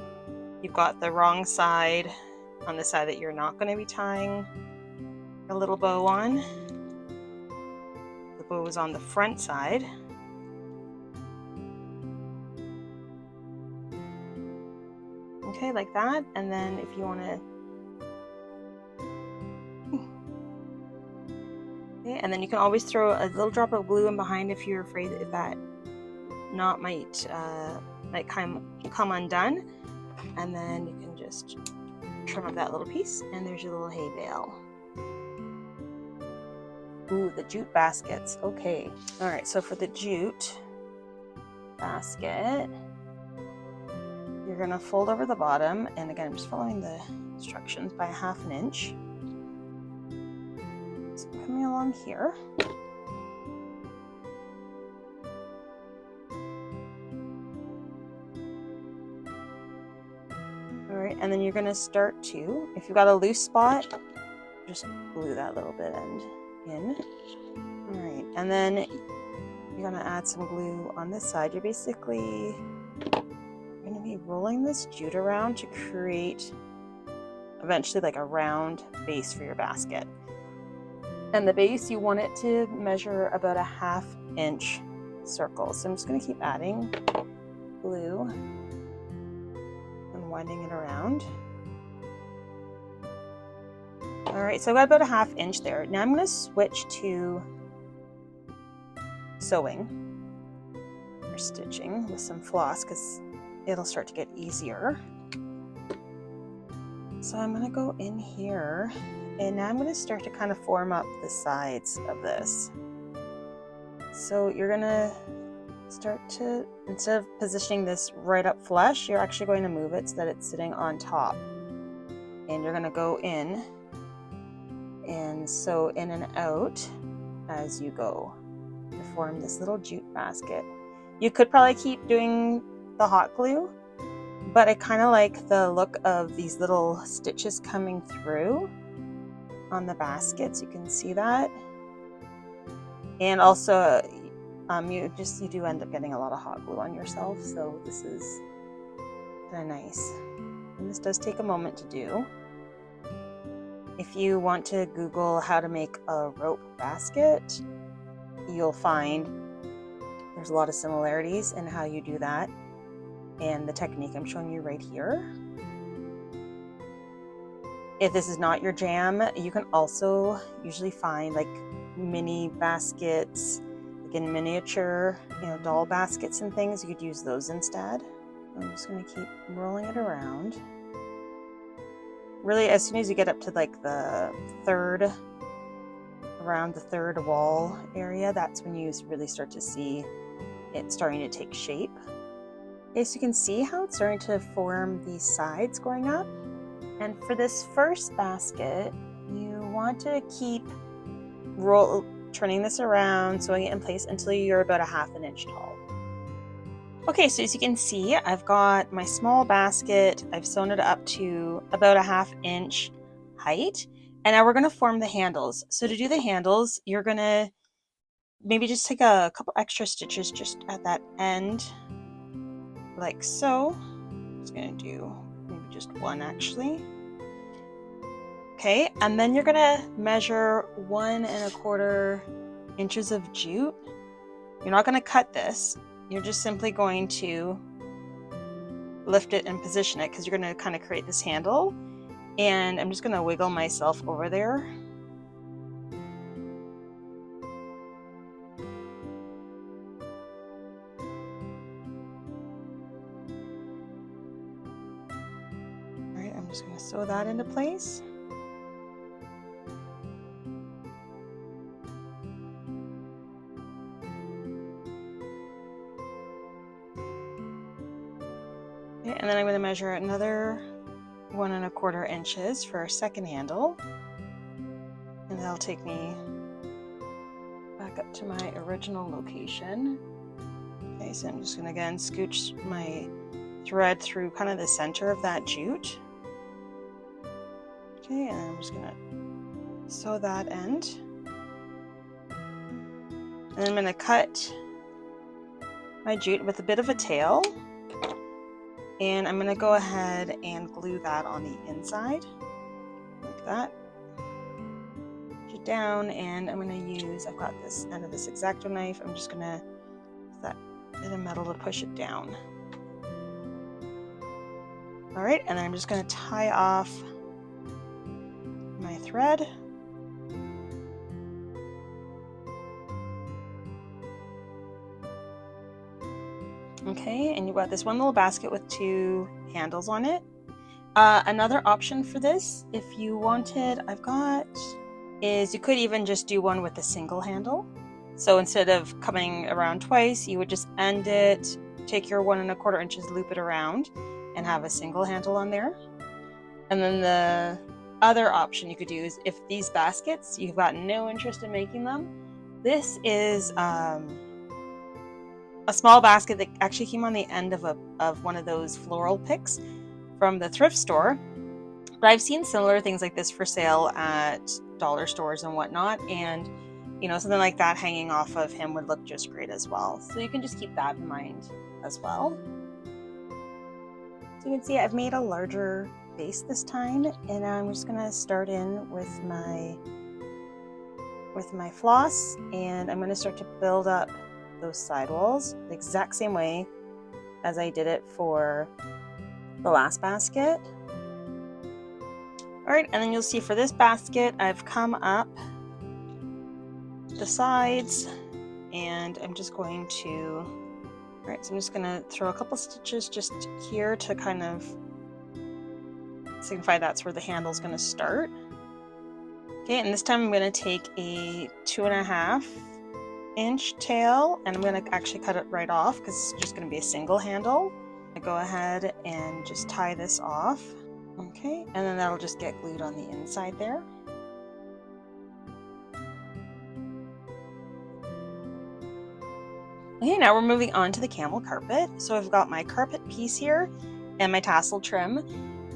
Speaker 1: you've got the wrong side on the side that you're not going to be tying a little bow on. The bow is on the front side. Okay, like that. And then if you want to... Okay, and then you can always throw a little drop of glue in behind if you're afraid that that knot might come undone. And then you can just trim up that little piece, and there's your little hay bale. Ooh, the jute baskets. Okay. All right, so for the jute basket, you're gonna fold over the bottom, and again, I'm just following the instructions by 1/2 inch. So I'm coming along here. All right, and then you're gonna start to, if you've got a loose spot, just glue that little bit end in. All right, and then you're gonna add some glue on this side. You're basically going to be rolling this jute around to create eventually like a round base for your basket. And the base, you want it to measure about a 1/2 inch circle. So I'm just going to keep adding glue and winding it around. All right, so I've got about a 1/2 inch there. Now I'm going to switch to sewing or stitching with some floss because it'll start to get easier. So I'm going to go in here, and now I'm going to start to kind of form up the sides of this. So you're going to start to, instead of positioning this right up flush, you're actually going to move it so that it's sitting on top. And you're going to go in and sew in and out as you go to form this little jute basket. You could probably keep doing the hot glue, but I kind of like the look of these little stitches coming through on the baskets. You can see that. And also you do end up getting a lot of hot glue on yourself, so this is kind of nice. And this does take a moment to do. If you want to Google how to make a rope basket, you'll find there's a lot of similarities in how you do that and the technique I'm showing you right here. If this is not your jam, you can also usually find like mini baskets, like in miniature, doll baskets and things. You could use those instead. I'm just going to keep rolling it around. Really, as soon as you get up to like around the third wall area, that's when you really start to see it starting to take shape. Okay, so you can see how it's starting to form these sides going up. And for this first basket, you want to keep turning this around, sewing it in place until you're about a 1/2 inch tall. Okay, so as you can see, I've got my small basket. I've sewn it up to about a 1/2 inch height. And now we're going to form the handles. So to do the handles, you're going to maybe just take a couple extra stitches just at that end, like so. I'm just going to do maybe just one actually. Okay, and then you're going to measure 1 1/4 inches of jute. You're not going to cut this. You're just simply going to lift it and position it because you're going to kind of create this handle. And I'm just going to wiggle myself over there. All right, I'm just going to sew that into place. Okay, and then I'm going to measure another 1 1/4 inches for our second handle, and that'll take me back up to my original location. Okay, so I'm just going to again scooch my thread through kind of the center of that jute. Okay, and then I'm just gonna sew that end. And I'm gonna cut my jute with a bit of a tail. And I'm gonna go ahead and glue that on the inside, like that. Push it down, and I'm gonna use, I've got this end of this X-Acto knife, I'm just gonna use that bit of metal to push it down. Alright, and then I'm just gonna tie off my thread. Okay, and you've got this one little basket with 2 handles on it. Another option for this, if you wanted, is you could even just do one with a single handle. So instead of coming around twice, you would just end it, take your 1 1/4 inches, loop it around, and have a single handle on there. And then the other option you could do is, if these baskets, you've got no interest in making them, this is a small basket that actually came on the end of one of those floral picks from the thrift store. But I've seen similar things like this for sale at dollar stores and whatnot, and you know, something like that hanging off of him would look just great as well. So you can just keep that in mind as well. So you can see I've made a larger base this time, and I'm just gonna start in with my floss, and I'm gonna start to build up those sidewalls the exact same way as I did it for the last basket. Alright, and then you'll see for this basket I've come up the sides, and I'm just going to, alright, so I'm just going to throw a couple stitches just here to kind of signify that's where the handle's going to start. Okay, and this time I'm going to take a 2.5 inch tail, and I'm going to actually cut it right off because it's just going to be a single handle. I go ahead and just tie this off. Okay, and then that'll just get glued on the inside there. Okay, now we're moving on to the camel carpet. So I've got my carpet piece here and my tassel trim.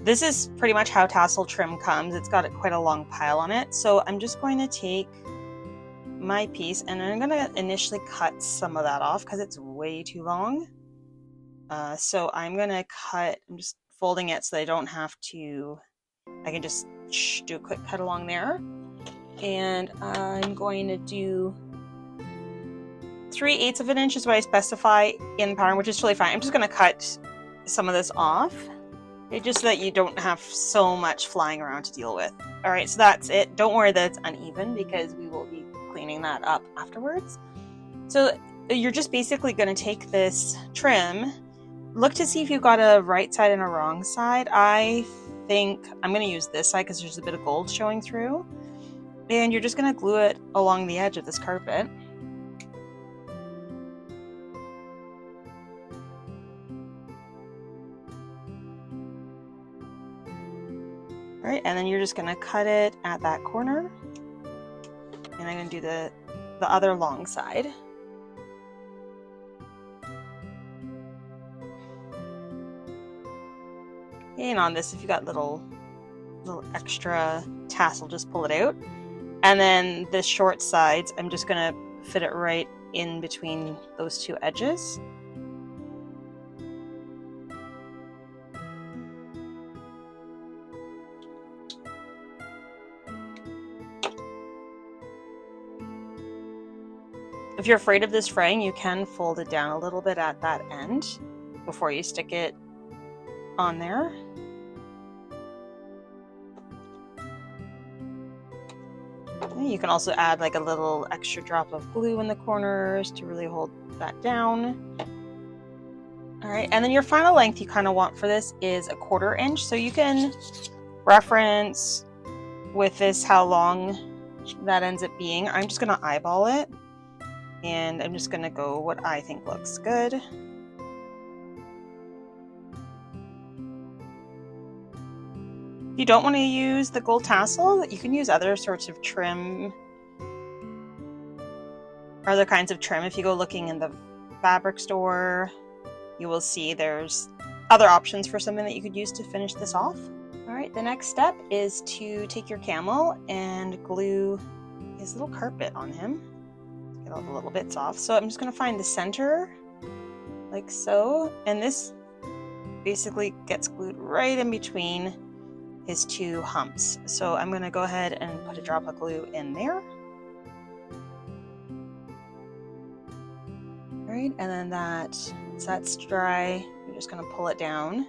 Speaker 1: This is pretty much how tassel trim comes. It's got quite a long pile on it. So I'm just going to take my piece, and I'm going to initially cut some of that off because it's way too long. So I'm going to cut, I'm just folding it so that I don't have to, I can just do a quick cut along there. And I'm going to do 3/8 of an inch is what I specify in the pattern, which is totally fine. I'm just going to cut some of this off, just so that you don't have so much flying around to deal with. All right, so that's it. Don't worry that it's uneven because we will be cleaning that up afterwards. So you're just basically going to take this trim, look to see if you've got a right side and a wrong side. I think I'm going to use this side because there's a bit of gold showing through. And you're just going to glue it along the edge of this carpet. All right, and then you're just going to cut it at that corner. And I'm going to do the other long side. And on this, if you got little extra tassel, just pull it out. And then the short sides, I'm just going to fit it right in between those 2 edges. If you're afraid of this fraying, you can fold it down a little bit at that end before you stick it on there. You can also add like a little extra drop of glue in the corners to really hold that down. All right, and then your final length you kind of want for this is 1/4 inch. So you can reference with this how long that ends up being. I'm just going to eyeball it, and I'm just going to go what I think looks good. If you don't want to use the gold tassel, you can use other sorts of trim, or other kinds of trim. If you go looking in the fabric store, you will see there's other options for something that you could use to finish this off. All right, the next step is to take your camel and glue his little carpet on him. Get all the little bits off. So I'm just going to find the center, like so, and this basically gets glued right in between his two humps. So I'm going to go ahead and put a drop of glue in there. All right, and then once that's dry, you're just going to pull it down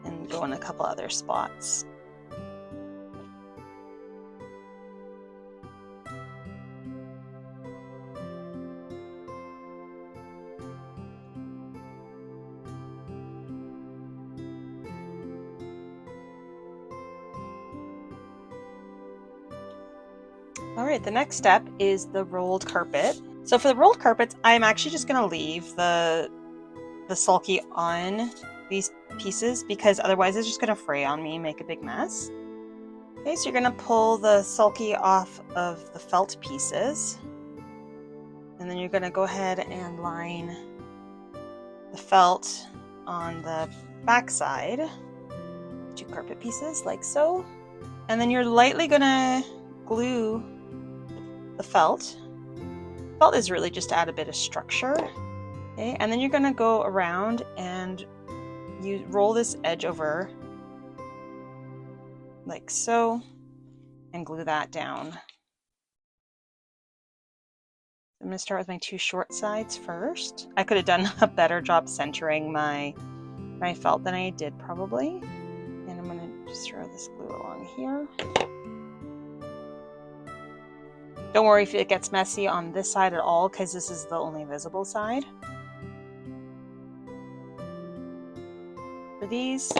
Speaker 1: and go in a couple other spots. All right, the next step is the rolled carpet. So for the rolled carpets, I'm actually just going to leave the sulky on these pieces because otherwise it's just going to fray on me and make a big mess. Okay, so you're going to pull the sulky off of the felt pieces. And then you're going to go ahead and line the felt on the back side. 2 carpet pieces like so. And then you're lightly going to glue the felt. Felt is really just to add a bit of structure. Okay, and then you're going to go around and you roll this edge over like so and glue that down. I'm going to start with my 2 short sides first. I could have done a better job centering my felt than I did probably. And I'm going to just throw this glue along here. Don't worry if it gets messy on this side at all because this is the only visible side. For these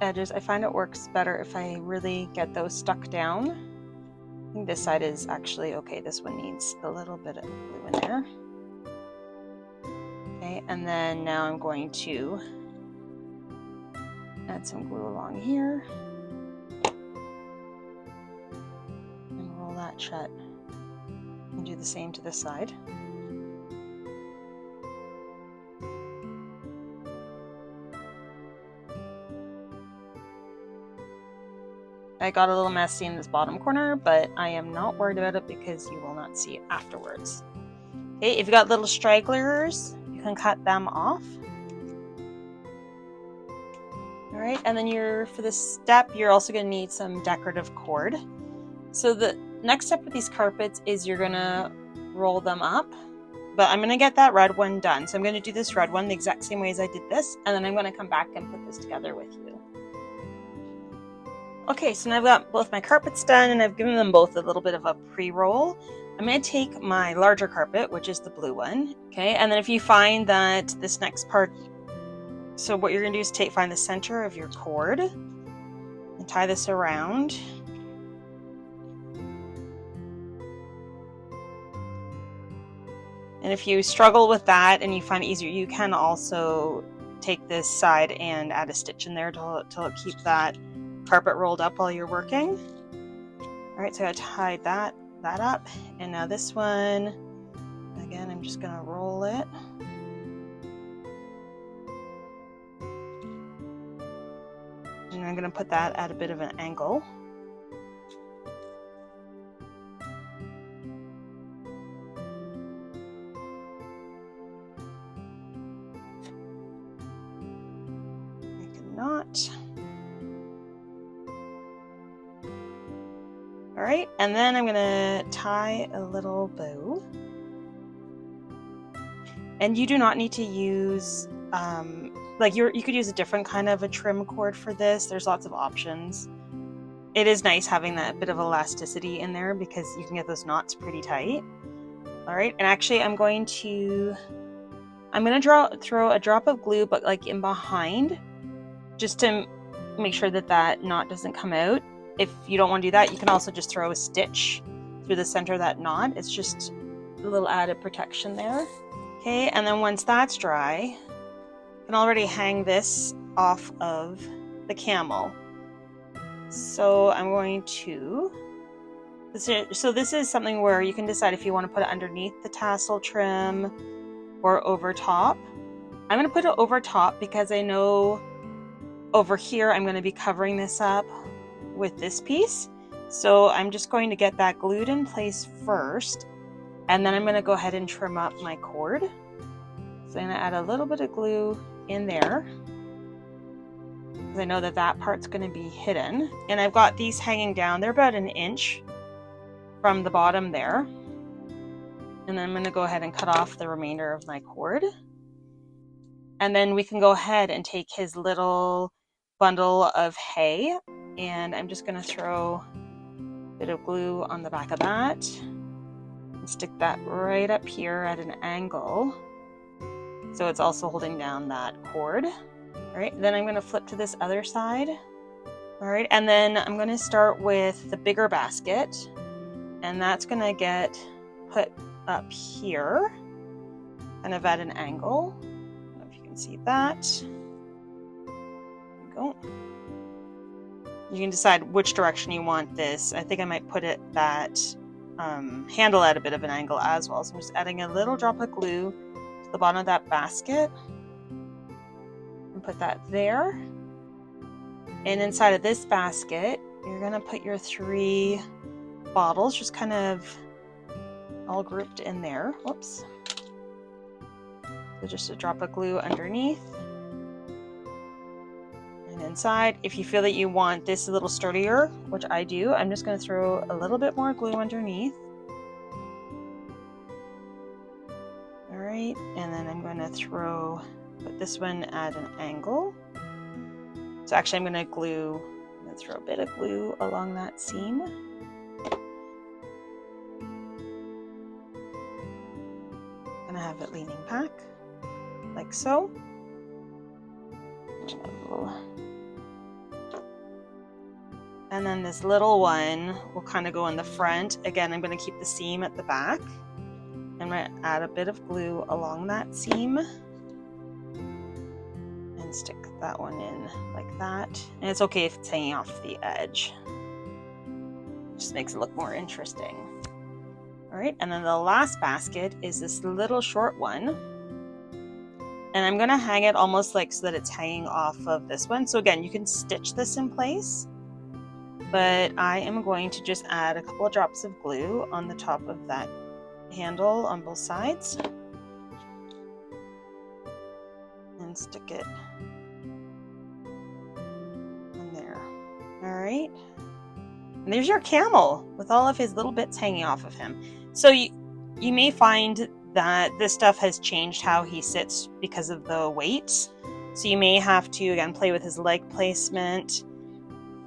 Speaker 1: edges, I find it works better if I really get those stuck down. I think this side is actually okay. This one needs a little bit of glue in there. Okay, and then now I'm going to add some glue along here and roll that shut. And do the same to this side. I got a little messy in this bottom corner, but I am not worried about it because you will not see it afterwards. Okay, if you got little stragglers, you can cut them off. All right, and then for this step, you're also going to need some decorative cord. So the next step with these carpets is you're going to roll them up, but I'm going to get that red one done. So I'm going to do this red one the exact same way as I did this, and then I'm going to come back and put this together with you. Okay, so now I've got both my carpets done and I've given them both a little bit of a pre-roll. I'm going to take my larger carpet, which is the blue one, okay, and then if you find that this next part, so what you're going to do is find the center of your cord and tie this around. And if you struggle with that and you find it easier, you can also take this side and add a stitch in there to keep that carpet rolled up while you're working. All right, so I tied that up. And now this one, again, I'm just gonna roll it. And I'm gonna put that at a bit of an angle. Knot. All right, and then I'm gonna tie a little bow. And you do not need to use, you could use a different kind of a trim cord for this. There's lots of options. It is nice having that bit of elasticity in there because you can get those knots pretty tight. All right, and actually I'm gonna throw a drop of glue, but like in behind, just to make sure that knot doesn't come out. If you don't want to do that, you can also just throw a stitch through the center of that knot. It's just a little added protection there. Okay, and then once that's dry, you can already hang this off of the camel. So I'm going to, this is something where you can decide if you want to put it underneath the tassel trim or over top. I'm going to put it over top because I know over here, I'm going to be covering this up with this piece. So I'm just going to get that glued in place first, and then I'm going to go ahead and trim up my cord. So I'm going to add a little bit of glue in there, because I know that that part's going to be hidden. And I've got these hanging down. They're about 1 inch from the bottom there. And then I'm going to go ahead and cut off the remainder of my cord. And then we can go ahead and take his little bundle of hay, and I'm just going to throw a bit of glue on the back of that and stick that right up here at an angle, so it's also holding down that cord. All right, then I'm going to flip to this other side. All right, and then I'm going to start with the bigger basket, and that's going to get put up here, kind of at an angle. I don't know if you can see that. There we go. You can decide which direction you want this. I think I might put it that handle at a bit of an angle as well. So I'm just adding a little drop of glue to the bottom of that basket and put that there. And inside of this basket, you're going to put your 3 bottles, just kind of all grouped in there. Whoops. So just a drop of glue underneath. And inside, if you feel that you want this a little sturdier, which I do, I'm just going to throw a little bit more glue underneath. All right, and then I'm going to put this one at an angle. So actually I'm going to throw a bit of glue along that seam. I'm going to have it leaning back, like so. And then this little one will kind of go in the front. Again, I'm going to keep the seam at the back. I'm going to add a bit of glue along that seam and stick that one in like that. And it's okay if it's hanging off the edge. It just makes it look more interesting. All right, and then the last basket is this little short one. And I'm going to hang it almost like so that it's hanging off of this one. So again, you can stitch this in place, but I am going to just add a couple of drops of glue on the top of that handle on both sides and stick it in there. All right, and there's your camel with all of his little bits hanging off of him. So you may find that this stuff has changed how he sits because of the weight. So you may have to, again, play with his leg placement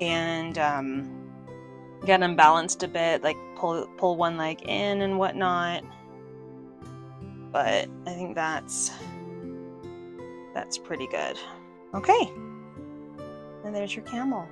Speaker 1: and get him balanced a bit, like pull one leg in and whatnot. But I think that's pretty good. Okay, and there's your camel.